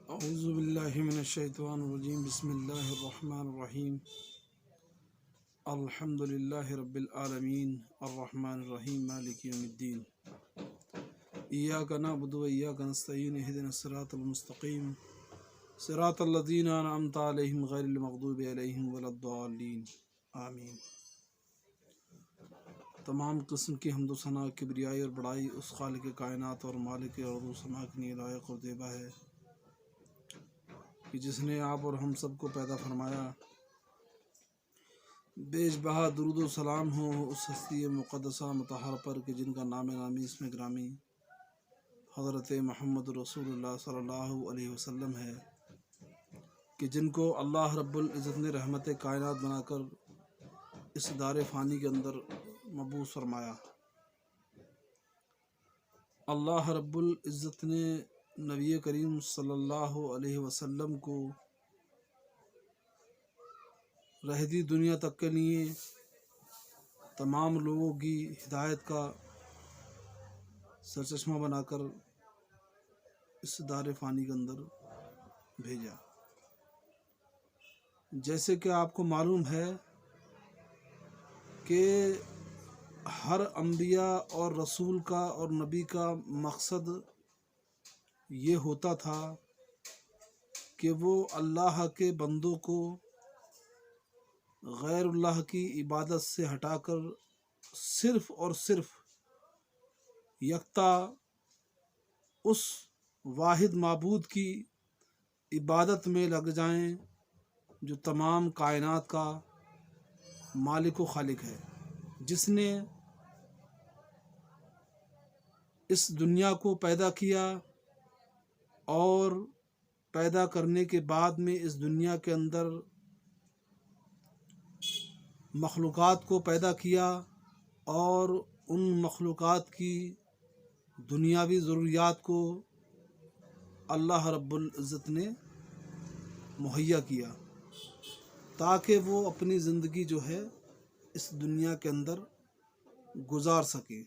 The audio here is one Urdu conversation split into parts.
اعوذ باللہ من الشیطان الرجیم بسم اللہ الرحمن الرحیم الحمد للہ رب العالمین الرحمن الرحیم مالک یوم الدین ایاک نعبد و ایاک نستعین اہدنا الصراط المستقیم صراط الذین انعمت علیہم غیر المغضوب علیہم ولا الضالین آمین۔ تمام قسم کی حمد و ثنا، کبریائی اور بڑائی اس خالق کائنات اور مالک ارض و سما کے لیے لائق اور دیبا ہے کہ جس نے آپ اور ہم سب کو پیدا فرمایا۔ بیش بہا درود و سلام ہو اس ہستی مقدسہ مطہر پر کہ جن کا نام نامی اس میں گرامی حضرت محمد رسول اللہ صلی اللہ علیہ وسلم ہے، کہ جن کو اللہ رب العزت نے رحمت کائنات بنا کر اس دار فانی کے اندر مبعوث فرمایا۔ اللہ رب العزت نے نبی کریم صلی اللہ علیہ وسلم کو رہتی دنیا تک کے لیے تمام لوگوں کی ہدایت کا سرچشمہ بنا کر اس دار فانی کے اندر بھیجا۔ جیسے کہ آپ کو معلوم ہے کہ ہر انبیاء اور رسول کا اور نبی کا مقصد یہ ہوتا تھا کہ وہ اللہ کے بندوں کو غیر اللہ کی عبادت سے ہٹا کر صرف اور صرف یکتا اس واحد معبود کی عبادت میں لگ جائیں جو تمام کائنات کا مالک و خالق ہے، جس نے اس دنیا کو پیدا کیا اور پیدا کرنے کے بعد میں اس دنیا کے اندر مخلوقات کو پیدا کیا اور ان مخلوقات کی دنیاوی ضروریات کو اللہ رب العزت نے مہیا کیا تاکہ وہ اپنی زندگی جو ہے اس دنیا کے اندر گزار سکے۔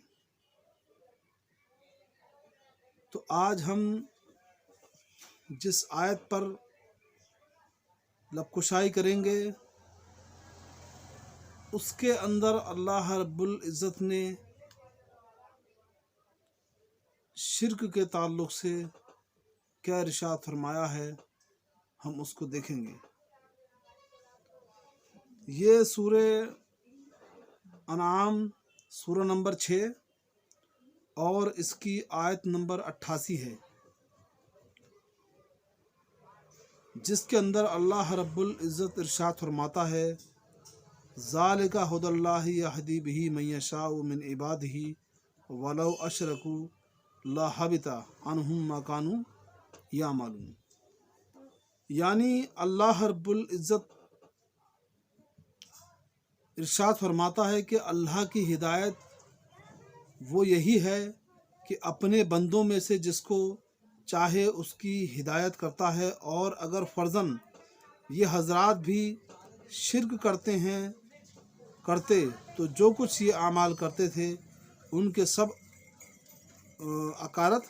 تو آج ہم جس آیت پر لب کشائی کریں گے اس کے اندر اللہ رب العزت نے شرک کے تعلق سے کیا ارشاد فرمایا ہے، ہم اس کو دیکھیں گے۔ یہ سورہ انعام سورہ نمبر 6 اور اس کی آیت نمبر 88 ہے، جس کے اندر اللہ رب العزت ارشاد فرماتا ہے: ذالک ھدی اللہ یہدی بہ من یشاء من عبادہ ولو اشرکوا لحبط عنہم ما کانوا یعملون۔ یعنی اللہ رب العزت ارشاد فرماتا ہے کہ اللہ کی ہدایت وہ یہی ہے کہ اپنے بندوں میں سے جس کو چاہے اس کی ہدایت کرتا ہے، اور اگر فرضاً یہ حضرات بھی شرک کرتے تو جو کچھ یہ اعمال کرتے تھے ان کے سب اکارت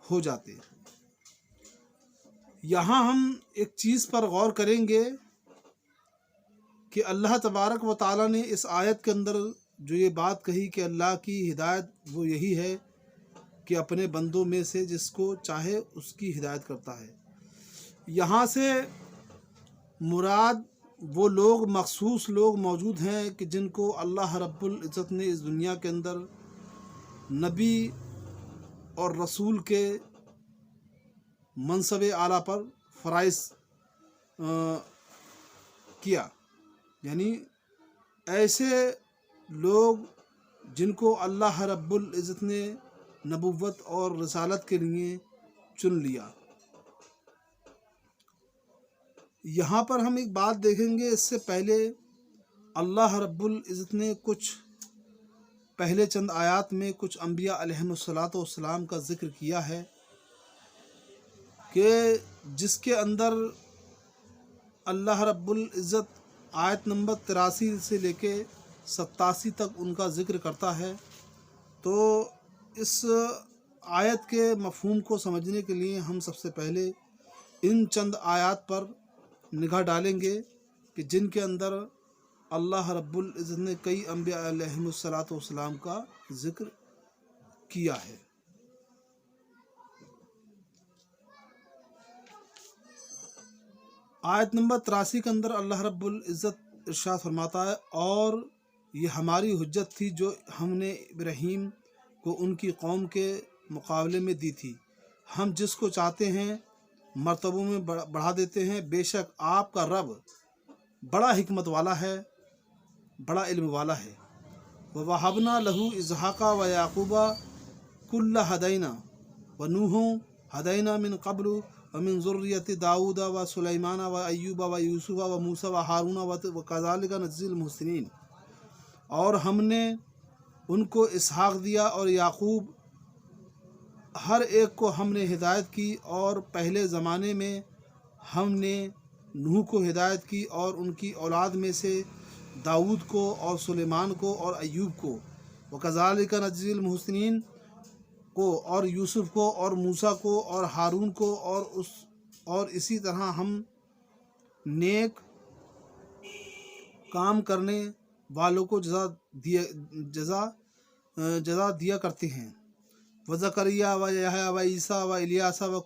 ہو جاتے۔ یہاں ہم ایک چیز پر غور کریں گے کہ اللہ تبارک و تعالیٰ نے اس آیت کے اندر جو یہ بات کہی کہ اللہ کی ہدایت وہ یہی ہے کہ اپنے بندوں میں سے جس کو چاہے اس کی ہدایت کرتا ہے، یہاں سے مراد وہ لوگ مخصوص لوگ موجود ہیں کہ جن کو اللہ رب العزت نے اس دنیا کے اندر نبی اور رسول کے منصب اعلیٰ پر فرائض کیا۔ یعنی ایسے لوگ جن کو اللہ رب العزت نے نبوت اور رسالت کے لیے چن لیا۔ یہاں پر ہم ایک بات دیکھیں گے، اس سے پہلے اللہ رب العزت نے پہلے چند آیات میں کچھ انبیاء علیہم السلام کا ذکر کیا ہے کہ جس کے اندر اللہ رب العزت آیت نمبر 83 سے لے کے 87 تک ان کا ذکر کرتا ہے۔ تو اس آیت کے مفہوم کو سمجھنے کے لیے ہم سب سے پہلے ان چند آیات پر نگاہ ڈالیں گے کہ جن کے اندر اللہ رب العزت نے کئی انبیاء علیہم الصلاۃ والسلام کا ذکر کیا ہے۔ آیت نمبر 83 کے اندر اللہ رب العزت ارشاد فرماتا ہے، اور یہ ہماری حجت تھی جو ہم نے ابراہیم کو ان کی قوم کے مقابلے میں دی تھی، ہم جس کو چاہتے ہیں مرتبوں میں بڑھا دیتے ہیں، بے شک آپ کا رب بڑا حکمت والا ہے، بڑا علم والا ہے۔ وَوَهَبْنَا لَهُ إِسْحَاقَ وَيَعْقُوبَ كُلًّا هَدَيْنَا وَنُوحًا هَدَيْنَا مِن قَبْلُ وَمِن ذُرِّيَّةِ داؤد وسليمان وأيوب ويوسف وموسى وهارون وكذلك نجزي المحسنين، اور ہم نے ان کو اسحاق دیا اور یعقوب، ہر ایک کو ہم نے ہدایت کی، اور پہلے زمانے میں ہم نے نوح کو ہدایت کی، اور ان کی اولاد میں سے داؤد کو اور سلیمان کو اور ایوب کو، وکذالک نجزی المحسنین کو، اور یوسف کو اور موسیٰ کو اور ہارون کو، اور اسی طرح ہم نیک کام کرنے والوں کو جزا دیا کرتے ہیں۔ وزکریا و یحییٰ و عیسیٰ و الیاس و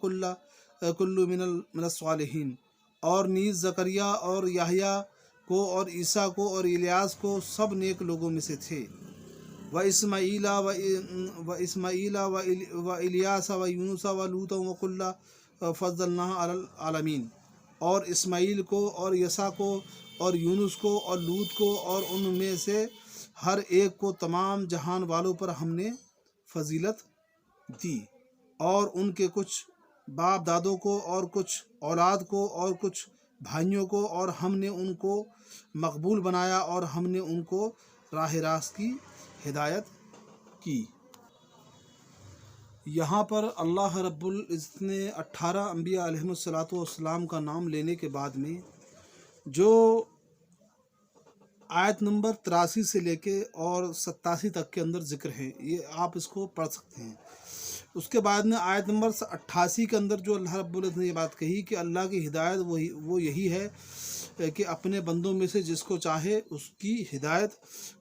کل من الصالحین، اور نیز زکریا اور یحییٰ کو اور عیسیٰ کو اور الیاس کو سب نیک لوگوں میں سے تھے۔ و اسماعیل و الیاس و یونس و لوط و کل فضلنا علی العالمین، اور اسماعیل کو اور یسع کو اور یونس کو اور لوط کو، اور ان میں سے ہر ایک کو تمام جہان والوں پر ہم نے فضیلت دی، اور ان کے کچھ باپ دادوں کو اور کچھ اولاد کو اور کچھ بھائیوں کو، اور ہم نے ان کو مقبول بنایا، اور ہم نے ان کو راہ راست کی ہدایت کی۔ یہاں پر اللہ رب العزت نے 18 انبیاء علیہم الصلاۃ والسلام کا نام لینے کے بعد میں جو آیت نمبر 83 سے لے کے اور 87 تک کے اندر ذکر ہے، یہ آپ اس کو پڑھ سکتے ہیں۔ اس کے بعد میں آیت نمبر 88 کے اندر جو اللہ رب العزت نے یہ بات کہی کہ اللہ کی ہدایت وہ یہی ہے کہ اپنے بندوں میں سے جس کو چاہے اس کی ہدایت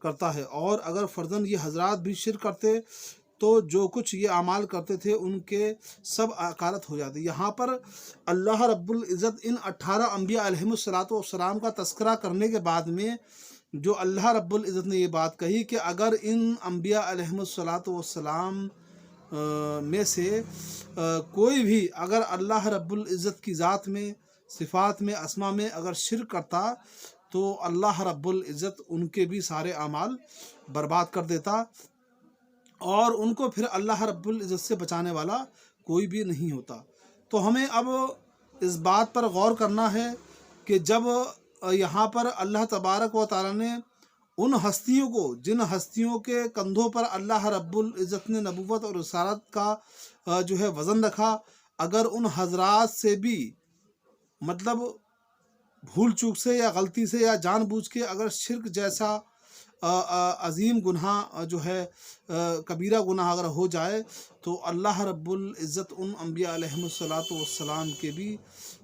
کرتا ہے، اور اگر فرضاً یہ حضرات بھی شرک کرتے تو جو کچھ یہ اعمال کرتے تھے ان کے سب اکارت ہو جاتے۔ یہاں پر اللہ رب العزت ان 18 انبیاء علیہم الصلاۃ والسلام کا تذکرہ کرنے کے بعد میں جو اللہ رب العزت نے یہ بات کہی کہ اگر ان انبیاء علیہم الصلاۃ والسلام میں سے کوئی بھی اگر اللہ رب العزت کی ذات میں، صفات میں، اسما میں اگر شرک کرتا تو اللہ رب العزت ان کے بھی سارے اعمال برباد کر دیتا، اور ان کو پھر اللہ رب العزت سے بچانے والا کوئی بھی نہیں ہوتا۔ تو ہمیں اب اس بات پر غور کرنا ہے کہ جب یہاں پر اللہ تبارک و تعالیٰ نے ان ہستیوں کو، جن ہستیوں کے کندھوں پر اللہ رب العزت نے نبوت اور رسالت کا جو ہے وزن رکھا، اگر ان حضرات سے بھی مطلب بھول چوک سے یا غلطی سے یا جان بوجھ کے اگر شرک جیسا عظیم گناہ جو ہے کبیرہ گناہ اگر ہو جائے تو اللہ رب العزت ان انبیاء علیہم الصلاۃ والسلام کے بھی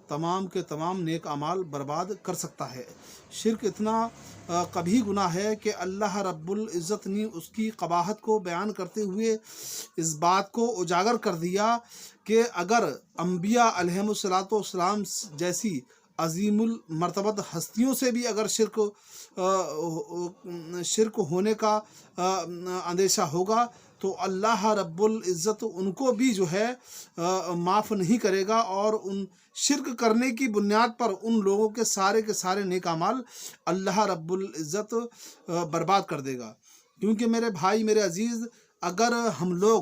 تمام کے تمام نیک اعمال برباد کر سکتا ہے۔ شرک اتنا کبھی گناہ ہے کہ اللہ رب العزت نے اس کی قباحت کو بیان کرتے ہوئے اس بات کو اجاگر کر دیا کہ اگر انبیاء علیہم الصلاۃ والسلام جیسی عظیم المرتبت ہستیوں سے بھی اگر شرک ہونے کا اندیشہ ہوگا تو اللہ رب العزت ان کو بھی جو ہے معاف نہیں کرے گا، اور ان شرک کرنے کی بنیاد پر ان لوگوں کے سارے نیک اعمال اللہ رب العزت برباد کر دے گا۔ کیونکہ میرے بھائی، میرے عزیز، اگر ہم لوگ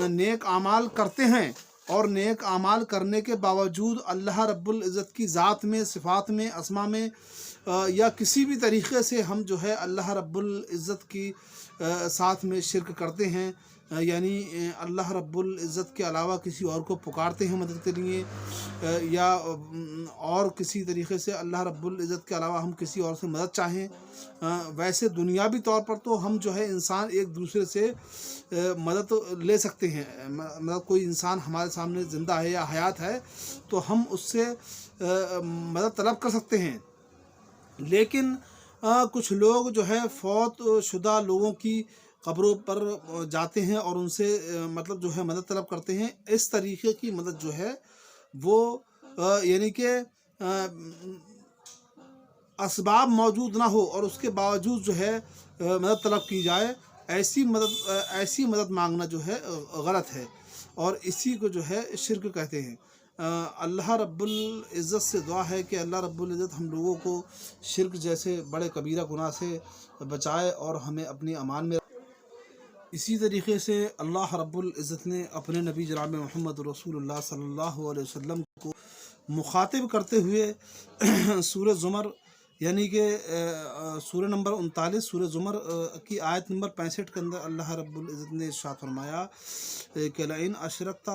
نیک اعمال کرتے ہیں اور نیک اعمال کرنے کے باوجود اللہ رب العزت کی ذات میں، صفات میں، اسما میں یا کسی بھی طریقے سے ہم جو ہے اللہ رب العزت کی ساتھ میں شرک کرتے ہیں، یعنی اللہ رب العزت کے علاوہ کسی اور کو پکارتے ہیں مدد کے لیے، یا اور کسی طریقے سے اللہ رب العزت کے علاوہ ہم کسی اور سے مدد چاہیں، ویسے دنیاوی طور پر تو ہم جو ہے انسان ایک دوسرے سے مدد لے سکتے ہیں، مطلب کوئی انسان ہمارے سامنے زندہ ہے یا حیات ہے تو ہم اس سے مدد طلب کر سکتے ہیں، لیکن کچھ لوگ جو ہے فوت شدہ لوگوں کی قبروں پر جاتے ہیں اور ان سے مطلب جو ہے مدد طلب کرتے ہیں۔ اس طریقے کی مدد جو ہے وہ یعنی کہ اسباب موجود نہ ہو اور اس کے باوجود جو ہے مدد طلب کی جائے، ایسی مدد مانگنا جو ہے غلط ہے، اور اسی کو جو ہے شرک کہتے ہیں۔ اللہ رب العزت سے دعا ہے کہ اللہ رب العزت ہم لوگوں کو شرک جیسے بڑے کبیرہ گناہ سے بچائے اور ہمیں اپنی امان میں۔ اسی طریقے سے اللہ رب العزت نے اپنے نبی جناب محمد رسول اللہ صلی اللہ علیہ وسلم کو مخاطب کرتے ہوئے سورہ زمر یعنی کہ سورہ نمبر 39 سورہ زمر کی آیت نمبر 65 کے اندر اللہ رب العزت نے ارشاد فرمایا کہ لئن اشرکت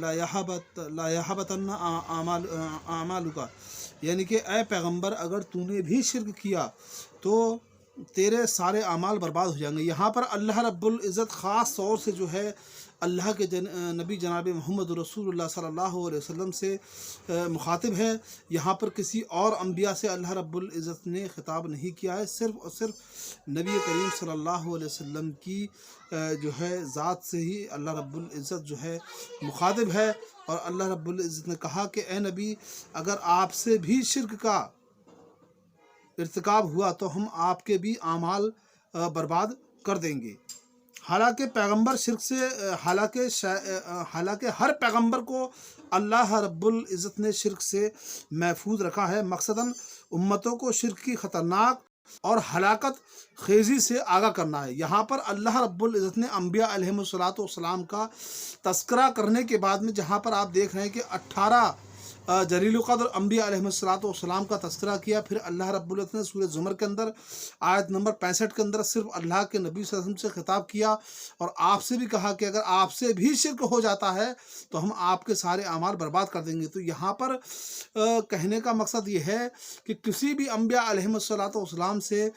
لا یحبطن اعمالک، یعنی کہ اے پیغمبر اگر تو نے بھی شرک کیا تو تیرے سارے اعمال برباد ہو جائیں گے۔ یہاں پر اللہ رب العزت خاص طور سے جو ہے اللہ کے نبی جناب محمد رسول اللہ صلی اللہ علیہ وسلم سے مخاطب ہے، یہاں پر کسی اور انبیاء سے اللہ رب العزت نے خطاب نہیں کیا ہے، صرف اور صرف نبی کریم صلی اللہ علیہ وسلم کی جو ہے ذات سے ہی اللہ رب العزت جو ہے مخاطب ہے، اور اللہ رب العزت نے کہا کہ اے نبی اگر آپ سے بھی شرک کا ارتکاب ہوا تو ہم آپ کے بھی اعمال برباد کر دیں گے۔ حالانکہ پیغمبر شرک سے حالانکہ ہر پیغمبر کو اللہ رب العزت نے شرک سے محفوظ رکھا ہے، مقصداً امتوں کو شرک کی خطرناک اور ہلاکت خیزی سے آگاہ کرنا ہے۔ یہاں پر اللہ رب العزت نے انبیاء علیہم الصلاۃ کا تذکرہ کرنے کے بعد میں جہاں پر آپ دیکھ رہے ہیں کہ 18 جلیل القدر انبیاء علیہم الصلاۃ کا تذکرہ کیا، پھر اللہ رب العزت نے سورہ زمر کے اندر آیت نمبر 65 کے اندر صرف اللہ کے نبی صلی اللہ علیہ وسلم سے خطاب کیا اور آپ سے بھی کہا کہ اگر آپ سے بھی شرک ہو جاتا ہے تو ہم آپ کے سارے اعمال برباد کر دیں گے۔ تو یہاں پر کہنے کا مقصد یہ ہے کہ کسی بھی انبیاء علیہم الصلاۃ سے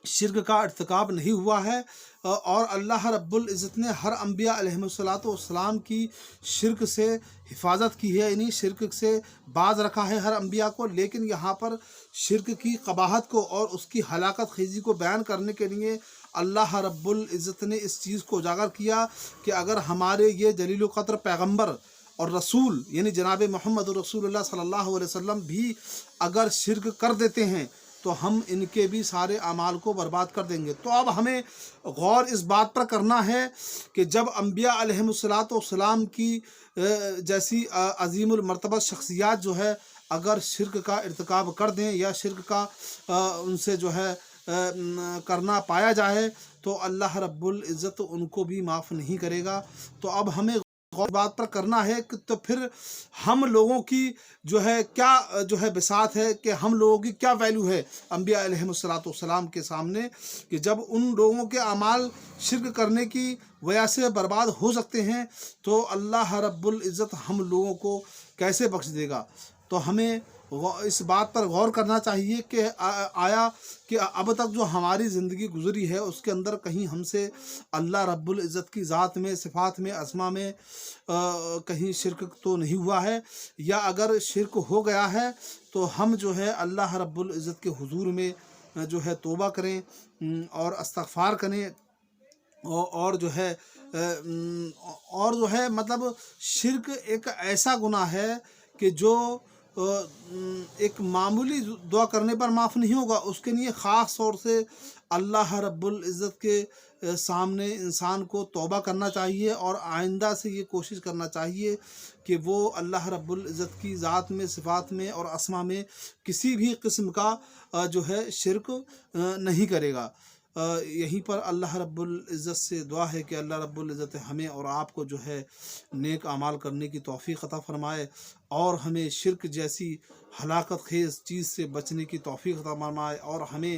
شرک کا ارتکاب نہیں ہوا ہے، اور اللہ رب العزت نے ہر انبیاء علیہم السلام کی شرک سے حفاظت کی ہے، یعنی شرک سے باز رکھا ہے ہر انبیاء کو، لیکن یہاں پر شرک کی قباحت کو اور اس کی ہلاکت خیزی کو بیان کرنے کے لیے اللہ رب العزت نے اس چیز کو اجاگر کیا کہ اگر ہمارے یہ جلیل القدر پیغمبر اور رسول یعنی جناب محمد رسول اللہ صلی اللہ علیہ وسلم بھی اگر شرک کر دیتے ہیں تو ہم ان کے بھی سارے اعمال کو برباد کر دیں گے۔ تو اب ہمیں غور اس بات پر کرنا ہے کہ جب انبیاء علیہم السلام کی جیسی عظیم المرتبہ شخصیات جو ہے اگر شرک کا ارتکاب کر دیں یا شرک کا ان سے جو ہے کرنا پایا جائے تو اللہ رب العزت ان کو بھی معاف نہیں کرے گا۔ تو اب ہمیں غور بات پر کرنا ہے کہ تو پھر ہم لوگوں کی جو ہے کیا جو ہے بساط ہے، کہ ہم لوگوں کی کیا ویلیو ہے انبیاء علیہم السلام کے سامنے، کہ جب ان لوگوں کے اعمال شرک کرنے کی وجہ سے برباد ہو سکتے ہیں تو اللہ رب العزت ہم لوگوں کو کیسے بخش دے گا۔ تو ہمیں اس بات پر غور کرنا چاہیے کہ آیا کہ اب تک جو ہماری زندگی گزری ہے اس کے اندر کہیں ہم سے اللہ رب العزت کی ذات میں، صفات میں، اسما میں کہیں شرک تو نہیں ہوا ہے، یا اگر شرک ہو گیا ہے تو ہم جو ہے اللہ رب العزت کے حضور میں جو ہے توبہ کریں اور استغفار کریں، اور جو ہے مطلب شرک ایک ایسا گناہ ہے کہ جو ایک معمولی دعا کرنے پر معاف نہیں ہوگا، اس کے لیے خاص طور سے اللہ رب العزت کے سامنے انسان کو توبہ کرنا چاہیے اور آئندہ سے یہ کوشش کرنا چاہیے کہ وہ اللہ رب العزت کی ذات میں، صفات میں اور اسما میں کسی بھی قسم کا جو ہے شرک نہیں کرے گا۔ یہیں پر اللہ رب العزت سے دعا ہے کہ اللہ رب العزت ہمیں اور آپ کو جو ہے نیک اعمال کرنے کی توفیق عطا فرمائے اور ہمیں شرک جیسی ہلاکت خیز چیز سے بچنے کی توفیق عطا فرمائے، اور ہمیں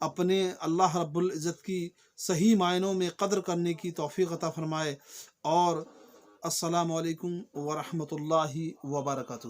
اپنے اللہ رب العزت کی صحیح معنوں میں قدر کرنے کی توفیق عطا فرمائے۔ اور السلام علیکم ورحمۃ اللہ وبرکاتہ۔